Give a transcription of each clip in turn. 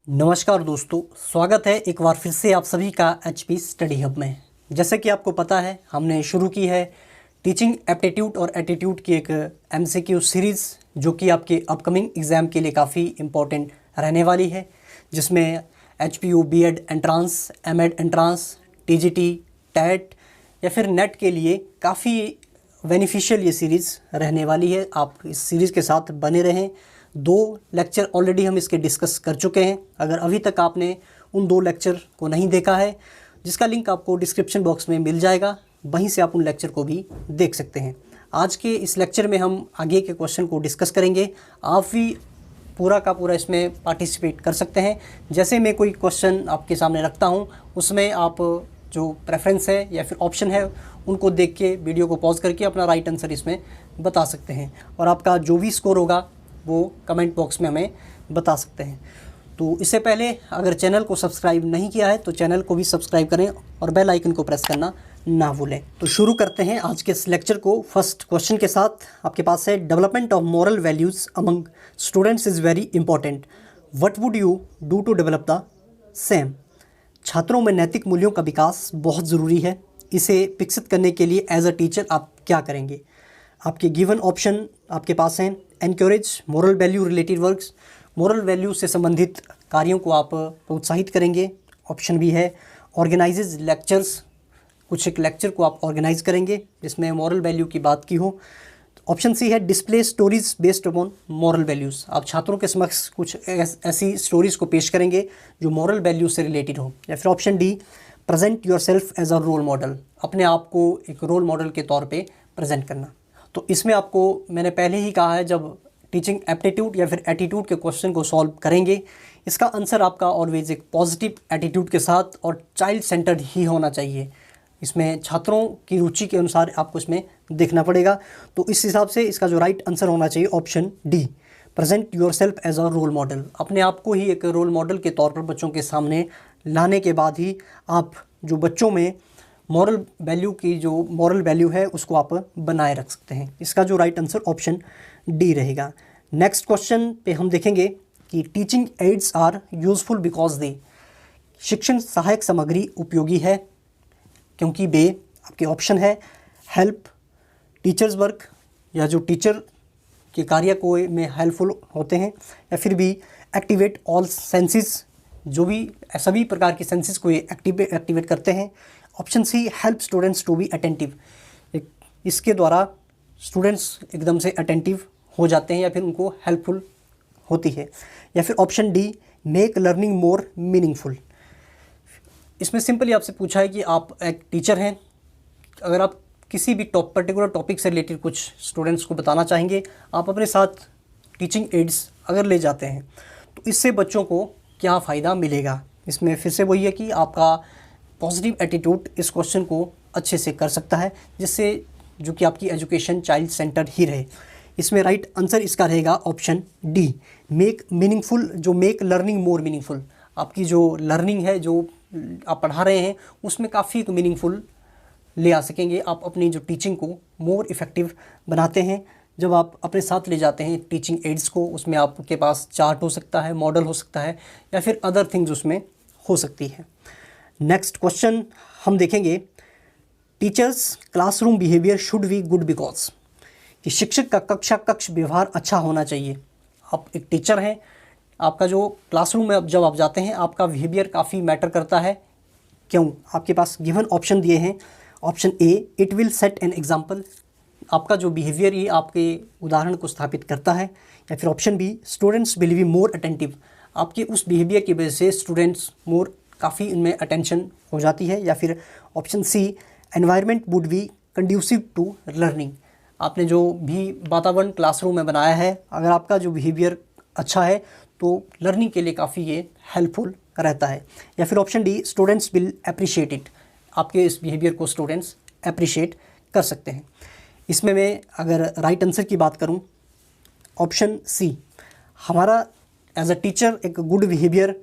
नमस्कार दोस्तों, स्वागत है एक बार फिर से आप सभी का एचपी स्टडी हब में। जैसे कि आपको पता है, हमने शुरू की है टीचिंग एप्टीट्यूड और एटीट्यूड की एक एमसीक्यू सीरीज़, जो कि आपके अपकमिंग एग्ज़ाम के लिए काफ़ी इम्पोर्टेंट रहने वाली है, जिसमें HPU BEd entrance, MEd entrance, TGT, TET या फिर नेट के लिए काफ़ी बेनिफिशियल ये सीरीज़ रहने वाली है। आप इस सीरीज़ के साथ बने रहें। 2 लेक्चर ऑलरेडी हम इसके डिस्कस कर चुके हैं। अगर अभी तक आपने उन 2 लेक्चर को नहीं देखा है, जिसका लिंक आपको डिस्क्रिप्शन बॉक्स में मिल जाएगा, वहीं से आप उन लेक्चर को भी देख सकते हैं। आज के इस लेक्चर में हम आगे के क्वेश्चन को डिस्कस करेंगे। आप भी पूरा का पूरा इसमें पार्टिसिपेट कर सकते हैं। जैसे मैं कोई क्वेश्चन आपके सामने रखता हूँ, उसमें आप जो प्रेफरेंस है या फिर ऑप्शन है, उनको देख के वीडियो को पॉज करके अपना राइट आंसर इसमें बता सकते हैं, और आपका जो भी स्कोर होगा वो कमेंट बॉक्स में हमें बता सकते हैं। तो इससे पहले अगर चैनल को सब्सक्राइब नहीं किया है तो चैनल को भी सब्सक्राइब करें और बेल आइकन को प्रेस करना ना भूलें। तो शुरू करते हैं आज के इस लेक्चर को फर्स्ट क्वेश्चन के साथ। आपके पास है, development of moral values among students is very important, what would you do to develop the same. छात्रों में नैतिक मूल्यों का विकास बहुत ज़रूरी है, इसे विकसित करने के लिए एज अ टीचर आप क्या करेंगे। आपके गिवन ऑप्शन आपके पास हैं, encourage moral value related works, moral value से संबंधित कार्यों को आप प्रोत्साहित करेंगे। ऑप्शन भी है, ऑर्गेनाइजेज लेक्चर्स, कुछ एक लेक्चर को आप ऑर्गेनाइज करेंगे जिसमें मोरल वैल्यू की बात की हो। ऑप्शन सी है, display stories based upon moral values, आप छात्रों के समक्ष कुछ ऐसी स्टोरीज़ को पेश करेंगे जो मोरल वैल्यू से रिलेटेड हो। या फिर option D, present yourself as a role model, अपने आप को एक रोल मॉडल के तौर पे प्रेजेंट करना। तो इसमें आपको मैंने पहले ही कहा है, जब टीचिंग एप्टीट्यूड या फिर एटीट्यूड के क्वेश्चन को सॉल्व करेंगे, इसका आंसर आपका ऑलवेज एक पॉजिटिव एटीट्यूड के साथ और चाइल्ड सेंटर्ड ही होना चाहिए। इसमें छात्रों की रुचि के अनुसार आपको इसमें देखना पड़ेगा। तो इस हिसाब से इसका जो राइट आंसर होना चाहिए option D, present yourself as a role model, अपने आप को ही एक रोल मॉडल के तौर पर बच्चों के सामने लाने के बाद ही आप जो बच्चों में मॉरल वैल्यू की जो मॉरल वैल्यू है उसको आप बनाए रख सकते हैं। इसका जो राइट आंसर ऑप्शन डी रहेगा। नेक्स्ट क्वेश्चन पे हम देखेंगे कि teaching aids are useful because they, शिक्षण सहायक सामग्री उपयोगी है क्योंकि वे, आपके ऑप्शन है, हेल्प टीचर्स वर्क, या जो टीचर के कार्य को में हेल्पफुल होते हैं, या फिर भी एक्टिवेट ऑल सेंसेस, जो भी सभी प्रकार की सेंसेस को ये एक्टिवेट करते हैं। Option C, help students to be attentive, इसके द्वारा स्टूडेंट्स एकदम से अटेंटिव हो जाते हैं या फिर उनको हेल्पफुल होती है। या फिर option D, make learning more meaningful. इसमें सिंपली आपसे पूछा है कि आप एक टीचर हैं, अगर आप किसी भी पर्टिकुलर टॉपिक से रिलेटेड कुछ स्टूडेंट्स को बताना चाहेंगे, आप अपने साथ टीचिंग एड्स अगर ले जाते हैं तो इससे बच्चों को क्या फ़ायदा मिलेगा। इसमें फिर से वही है कि आपका पॉजिटिव एटीट्यूड इस क्वेश्चन को अच्छे से कर सकता है, जिससे जो कि आपकी एजुकेशन चाइल्ड सेंटर्ड ही रहे। इसमें राइट आंसर इसका रहेगा ऑप्शन डी, मेक मीनिंगफुल, जो मेक लर्निंग मोर मीनिंगफुल, आपकी जो लर्निंग है, जो आप पढ़ा रहे हैं, उसमें काफ़ी एक मीनिंगफुल ले आ सकेंगे। आप अपनी जो टीचिंग को मोर इफ़ेक्टिव बनाते हैं जब आप अपने साथ ले जाते हैं टीचिंग एड्स को। उसमें आपके पास चार्ट हो सकता है, मॉडल हो सकता है, या फिर अदर थिंग्स उसमें हो सकती है। नेक्स्ट क्वेश्चन हम देखेंगे, teachers classroom behaviour should be good because, कि शिक्षक का कक्ष व्यवहार अच्छा होना चाहिए। आप एक टीचर हैं, आपका जो क्लासरूम में जब आप जाते हैं आपका बिहेवियर काफ़ी मैटर करता है। क्यों? आपके पास गिवन ऑप्शन दिए हैं। Option A, it will set an example, आपका जो बिहेवियर ये आपके उदाहरण को स्थापित करता है। या फिर option B, students will be more attentive, आपके उस बिहेवियर की वजह से स्टूडेंट्स मोर काफ़ी इनमें अटेंशन हो जाती है। या फिर option C, environment would be conducive to learning, आपने जो भी वातावरण क्लासरूम में बनाया है, अगर आपका जो बिहेवियर अच्छा है तो लर्निंग के लिए काफ़ी ये हेल्पफुल रहता है। या फिर option D, students will appreciate it, आपके इस बिहेवियर को स्टूडेंट्स अप्रिशिएट कर सकते हैं। इसमें मैं अगर राइट आंसर की बात करूं, ऑप्शन सी, हमारा एज अ टीचर एक गुड बिहेवियर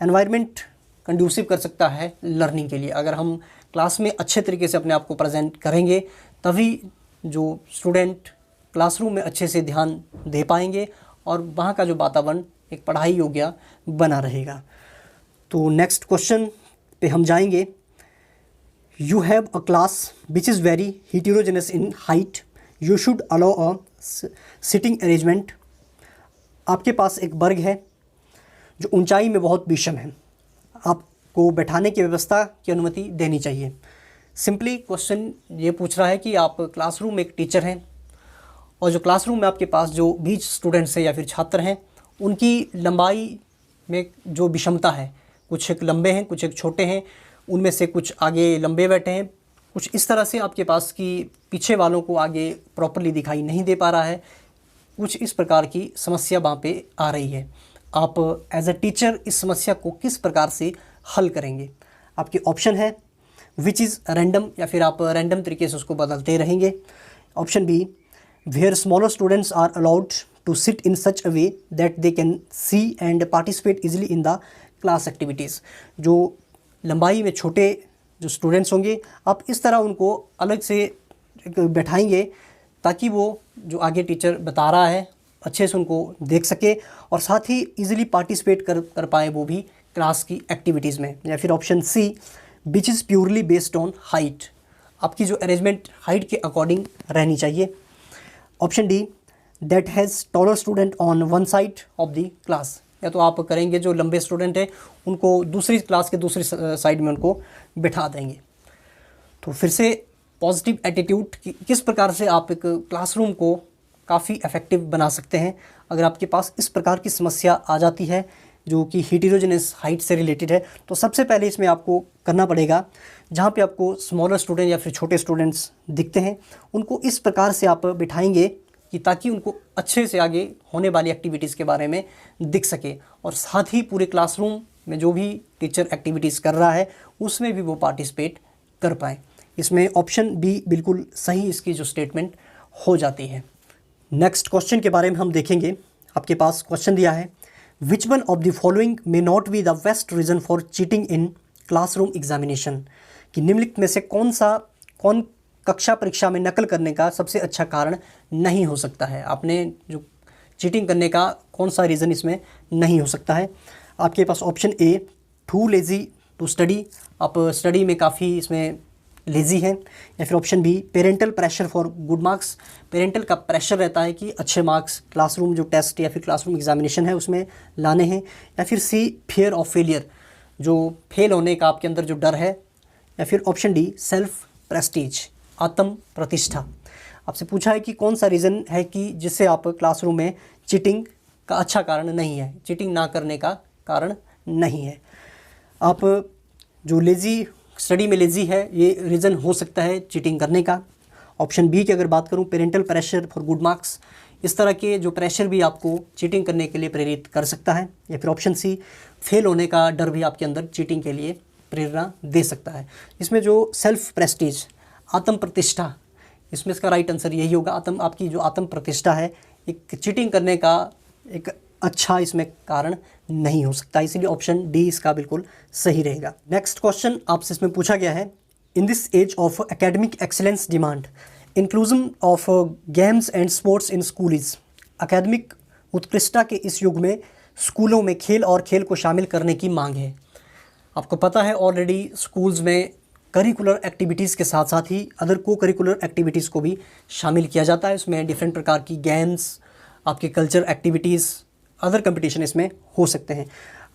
एनवायरनमेंट कंड्यूसिव कर सकता है लर्निंग के लिए। अगर हम क्लास में अच्छे तरीके से अपने आप को प्रेजेंट करेंगे, तभी जो स्टूडेंट क्लासरूम में अच्छे से ध्यान दे पाएंगे और वहाँ का जो वातावरण एक पढ़ाई योग्य बना रहेगा। तो नेक्स्ट क्वेश्चन पे हम जाएंगे। You have a class which is very heterogeneous in height, you should allow a sitting arrangement. आपके पास एक वर्ग है जो ऊंचाई में बहुत विषम है, आपको बैठाने की व्यवस्था की अनुमति देनी चाहिए। सिंपली क्वेश्चन ये पूछ रहा है कि आप क्लासरूम में एक टीचर हैं और जो क्लासरूम में आपके पास जो 20 स्टूडेंट्स हैं या फिर छात्र हैं, उनकी लंबाई में जो विषमता है, कुछ एक लंबे हैं, कुछ एक छोटे हैं, उनमें से कुछ आगे लंबे बैठे हैं, कुछ इस तरह से आपके पास कि पीछे वालों को आगे प्रॉपरली दिखाई नहीं दे पा रहा है, कुछ इस प्रकार की समस्या वहाँ पे आ रही है। आप एज अ टीचर इस समस्या को किस प्रकार से हल करेंगे? आपके ऑप्शन है विच इज़ रैंडम, या फिर आप रैंडम तरीके से उसको बदलते रहेंगे। Option B, where smaller students are allowed to sit in such a way that they can see and participate easily in the class activities. जो लंबाई में छोटे जो स्टूडेंट्स होंगे, आप इस तरह उनको अलग से बैठाएंगे ताकि वो जो आगे टीचर बता रहा है अच्छे से उनको देख सके और साथ ही इजीली पार्टिसिपेट कर पाए वो भी क्लास की एक्टिविटीज़ में। या फिर option C, which is purely based on height, आपकी जो अरेंजमेंट हाइट के अकॉर्डिंग रहनी चाहिए। Option D, that has taller student on one side of the class, या तो आप करेंगे जो लंबे स्टूडेंट हैं उनको दूसरी क्लास के दूसरी साइड में उनको बिठा देंगे। तो फिर से पॉजिटिव एटीट्यूड किस प्रकार से आप एक क्लासरूम को काफ़ी इफ़ेक्टिव बना सकते हैं अगर आपके पास इस प्रकार की समस्या आ जाती है जो कि हेटेरोजेनस हाइट से रिलेटेड है। तो सबसे पहले इसमें आपको करना पड़ेगा, जहाँ पे आपको स्मॉलर स्टूडेंट या फिर छोटे स्टूडेंट्स दिखते हैं उनको इस प्रकार से आप बिठाएंगे कि ताकि उनको अच्छे से आगे होने वाली एक्टिविटीज़ के बारे में दिख सके और साथ ही पूरे क्लासरूम में जो भी टीचर एक्टिविटीज़ कर रहा है उसमें भी वो पार्टिसिपेट कर पाए। इसमें ऑप्शन बी बिल्कुल सही इसकी जो स्टेटमेंट हो जाती है। नेक्स्ट क्वेश्चन के बारे में हम देखेंगे। आपके पास क्वेश्चन दिया है, which one of the following may not be the best reason for cheating in classroom examination, कि निम्नलिखित में से कौन कक्षा परीक्षा में नकल करने का सबसे अच्छा कारण नहीं हो सकता है। आपने जो चीटिंग करने का कौन सा रीज़न इसमें नहीं हो सकता है। आपके पास option A, too lazy to study, आप स्टडी में काफ़ी इसमें लेज़ी हैं। या फिर option B, parental pressure for good marks, parental का प्रेशर रहता है कि अच्छे मार्क्स क्लासरूम जो टेस्ट या फिर क्लासरूम एग्जामिनेशन है उसमें लाने हैं। या फिर सी, फियर ऑफ फेलियर, जो फेल होने का आपके अंदर जो डर है। या फिर ऑप्शन डी, सेल्फ प्रेस्टीज, आत्म प्रतिष्ठा। आपसे पूछा है कि कौन सा रीज़न है कि जिससे आप क्लासरूम में चीटिंग का अच्छा कारण नहीं है, चीटिंग ना करने का कारण नहीं है। आप जो लेज़ी, स्टडी में लेज़ी है, ये रीज़न हो सकता है चीटिंग करने का। ऑप्शन बी की अगर बात करूं, parental pressure for good marks, इस तरह के जो प्रेशर भी आपको चीटिंग करने के लिए प्रेरित कर सकता है। या फिर ऑप्शन सी, फेल होने का डर भी आपके अंदर चीटिंग के लिए प्रेरणा दे सकता है। इसमें जो सेल्फ प्रेस्टीज, आत्म प्रतिष्ठा, इसमें इसका राइट आंसर यही होगा। आपकी जो आत्म प्रतिष्ठा है एक चीटिंग करने का एक अच्छा इसमें कारण नहीं हो सकता, इसीलिए ऑप्शन डी इसका बिल्कुल सही रहेगा। नेक्स्ट क्वेश्चन आपसे इसमें पूछा गया है, in this age of academic excellence demand inclusion of games and sports in school is, academic उत्कृष्टता के इस युग में स्कूलों में खेल और खेल को शामिल करने की मांग है। आपको पता है ऑलरेडी स्कूल्स में करिकुलर एक्टिविटीज़ के साथ साथ ही अदर को करिकुलर एक्टिविटीज़ को भी शामिल किया जाता है। इसमें डिफरेंट प्रकार की गेम्स, आपके कल्चर एक्टिविटीज़, अदर कंपटीशन इसमें हो सकते हैं।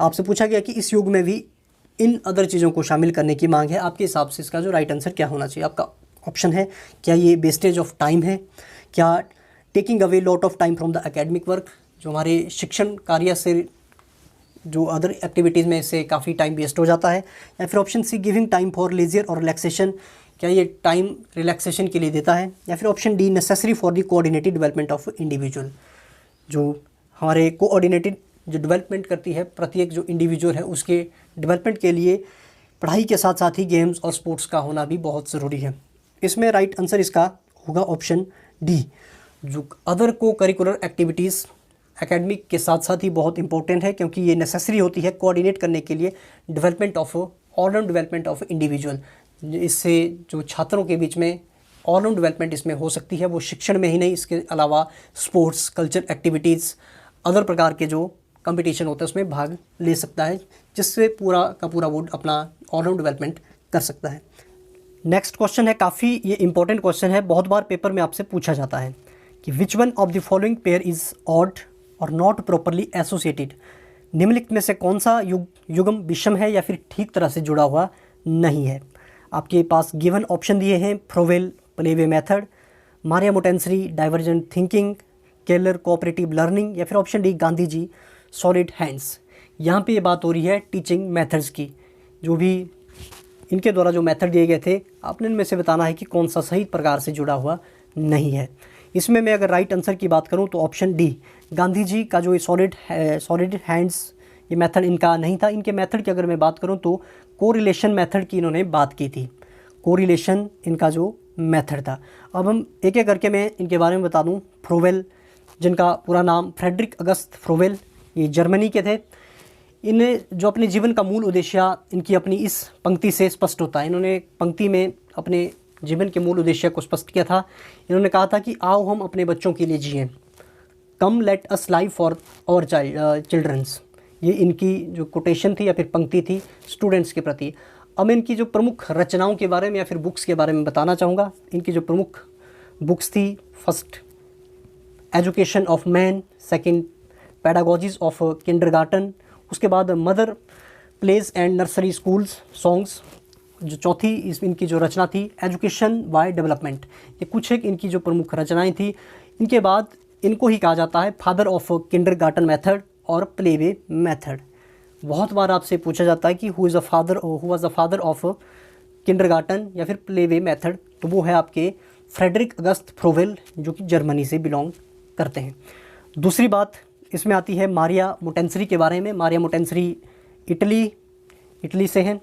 आपसे पूछा गया कि इस युग में भी इन अदर चीज़ों को शामिल करने की मांग है। आपके हिसाब से इसका जो राइट आंसर क्या होना चाहिए? आपका ऑप्शन है, क्या ये वेस्टेज ऑफ टाइम है, क्या taking away lot of time from the academic work, जो हमारे शिक्षण कार्य से जो अदर एक्टिविटीज़ में इससे काफ़ी टाइम वेस्ट हो जाता है। या फिर option C, giving time for leisure और रिलैक्सेशन, क्या ये टाइम रिलैक्सेशन के लिए देता है। या फिर option D, necessary for the coordinated development of individual, जो हमारे कोऑर्डिनेटेड जो डेवलपमेंट करती है प्रत्येक जो इंडिविजुअल है उसके डेवलपमेंट के लिए पढ़ाई के साथ साथ ही गेम्स और स्पोर्ट्स का होना भी बहुत ज़रूरी है। इसमें राइट आंसर इसका होगा ऑप्शन डी, जो अदर को करिकुलर एक्टिविटीज़ एकेडमिक के साथ साथ ही बहुत इंपॉर्टेंट है, क्योंकि ये नेसेसरी होती है कोऑर्डिनेट करने के लिए development of all-round development of individual. इससे जो छात्रों के बीच में ऑलराउंड डेवलपमेंट इसमें हो सकती है, वो शिक्षण में ही नहीं, इसके अलावा स्पोर्ट्स, कल्चर एक्टिविटीज़, अदर प्रकार के जो कंपटीशन होता है उसमें भाग ले सकता है, जिससे पूरा का पूरा वो अपना ऑलराउंड डेवलपमेंट कर सकता है। नेक्स्ट क्वेश्चन है, काफ़ी ये इंपॉर्टेंट क्वेश्चन है, बहुत बार पेपर में आपसे पूछा जाता है कि which one of the following pair is odd और नॉट प्रॉपरली एसोसिएटेड। निम्नलिखित में से कौन सा युग्म विषम है या फिर ठीक तरह से जुड़ा हुआ नहीं है। आपके पास गिवन ऑप्शन दिए हैं, Froebel play way method, Maria Montessori divergent thinking, Keller cooperative learning, या फिर option D Gandhi ji solid hands. यहाँ पे ये बात हो रही है टीचिंग मेथड्स की, जो भी इनके द्वारा जो मेथड दिए गए थे, आपने इनमें से बताना है कि कौन सा सही प्रकार से जुड़ा हुआ नहीं है। इसमें मैं अगर राइट आंसर की बात करूं तो ऑप्शन डी गांधी जी का जो ये सॉलिड हैंड्स ये मेथड इनका नहीं था। इनके मेथड की अगर मैं बात करूं तो कोरिलेशन मेथड की इन्होंने बात की थी, कोरिलेशन इनका जो मेथड था। अब हम एक एक करके मैं इनके बारे में बता दूं। फ्रोवेल, जिनका पूरा नाम फ्रेडरिक अगस्त फ्रोवेल, ये जर्मनी के थे। इन्हें जो अपने जीवन का मूल उद्देश्य इनकी अपनी इस पंक्ति से स्पष्ट होता है। इन्होंने पंक्ति में अपने जीवन के मूल उद्देश्य को स्पष्ट किया था। इन्होंने कहा था कि आओ हम अपने बच्चों के लिए जिएं, come let us live for our childrens. ये इनकी जो कोटेशन थी या फिर पंक्ति थी स्टूडेंट्स के प्रति। अब इनकी जो प्रमुख रचनाओं के बारे में या फिर बुक्स के बारे में बताना चाहूँगा। इनकी जो प्रमुख बुक्स थी, first education of man, second pedagogies of kindergarten, उसके बाद mother plays and nursery schools songs, जो चौथी इनकी जो रचना थी एजुकेशन बाय डेवलपमेंट। ये कुछ एक इनकी जो प्रमुख रचनाएं थी। इनके बाद इनको ही कहा जाता है फादर ऑफ किंडरगार्टन मेथड और प्लेवे मेथड। बहुत बार आपसे पूछा जाता है कि who was the father of kindergarten या फिर प्लेवे मेथड, तो वो है आपके फ्रेडरिक अगस्त फ्रोवेल, जो कि जर्मनी से बिलोंग करते हैं। दूसरी बात इसमें आती है मारिया मोटेंसरी के बारे में। मारिया मोटेंसरी इटली से हैं।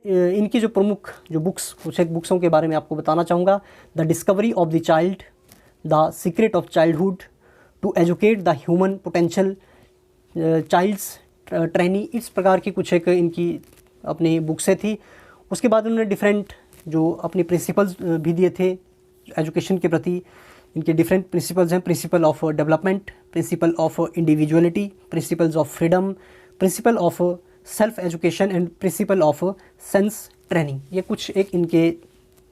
इनकी जो प्रमुख जो बुक्स, कुछ एक बुक्सों के बारे में आपको बताना चाहूँगा। The discovery of the child, the secret of childhood, to educate the human potential, child's trainee, इस प्रकार की कुछ एक इनकी अपनी बुक्सें थी। उसके बाद उन्होंने डिफरेंट जो अपनी प्रिंसिपल्स भी दिए थे एजुकेशन के प्रति। इनके डिफरेंट प्रिंसिपल्स हैं, principle of development, principle of individuality, principles of freedom, principle of self education and principle of sense training. ये कुछ एक इनके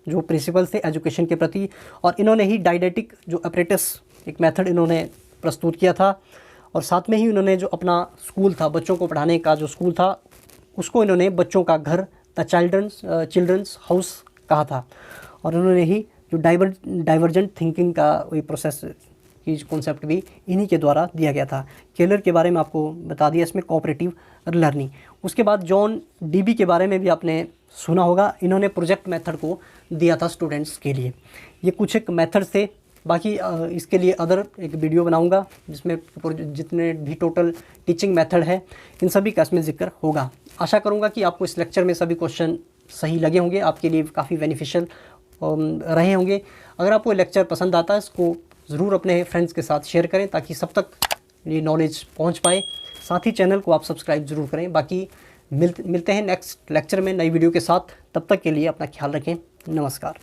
जो प्रिंसिपल्स थे एजुकेशन के प्रति। और इन्होंने ही डायडेटिक जो अपरेटस एक मेथड इन्होंने प्रस्तुत किया था। और साथ में ही उन्होंने जो अपना स्कूल था, बच्चों को पढ़ाने का जो स्कूल था, उसको इन्होंने बच्चों का घर, द चिल्ड्रंस हाउस कहा था। और उन्होंने ही जो डाइवर्जेंट थिंकिंग का वही प्रोसेस की कॉन्सेप्ट भी इन्हीं के द्वारा दिया गया था। केलर के बारे में आपको बता दिया, इसमें कोऑपरेटिव लर्निंग। उसके बाद जॉन डीबी के बारे में भी आपने सुना होगा। इन्होंने प्रोजेक्ट मेथड को दिया था स्टूडेंट्स के लिए। ये कुछ एक मेथड्स थे। बाकी इसके लिए अदर एक वीडियो बनाऊंगा जिसमें जितने भी टोटल टीचिंग मेथड है इन सभी का इसमें जिक्र होगा। आशा करूंगा कि आपको इस लेक्चर में सभी क्वेश्चन सही लगे होंगे, आपके लिए काफ़ी बेनिफिशियल रहे होंगे। अगर आपको लेक्चर पसंद आता है इसको ज़रूर अपने फ्रेंड्स के साथ शेयर करें ताकि सब तक ये नॉलेज पहुंच पाए। साथ ही चैनल को आप सब्सक्राइब ज़रूर करें। बाकी मिलते हैं नेक्स्ट लेक्चर में नई वीडियो के साथ। तब तक के लिए अपना ख्याल रखें। नमस्कार।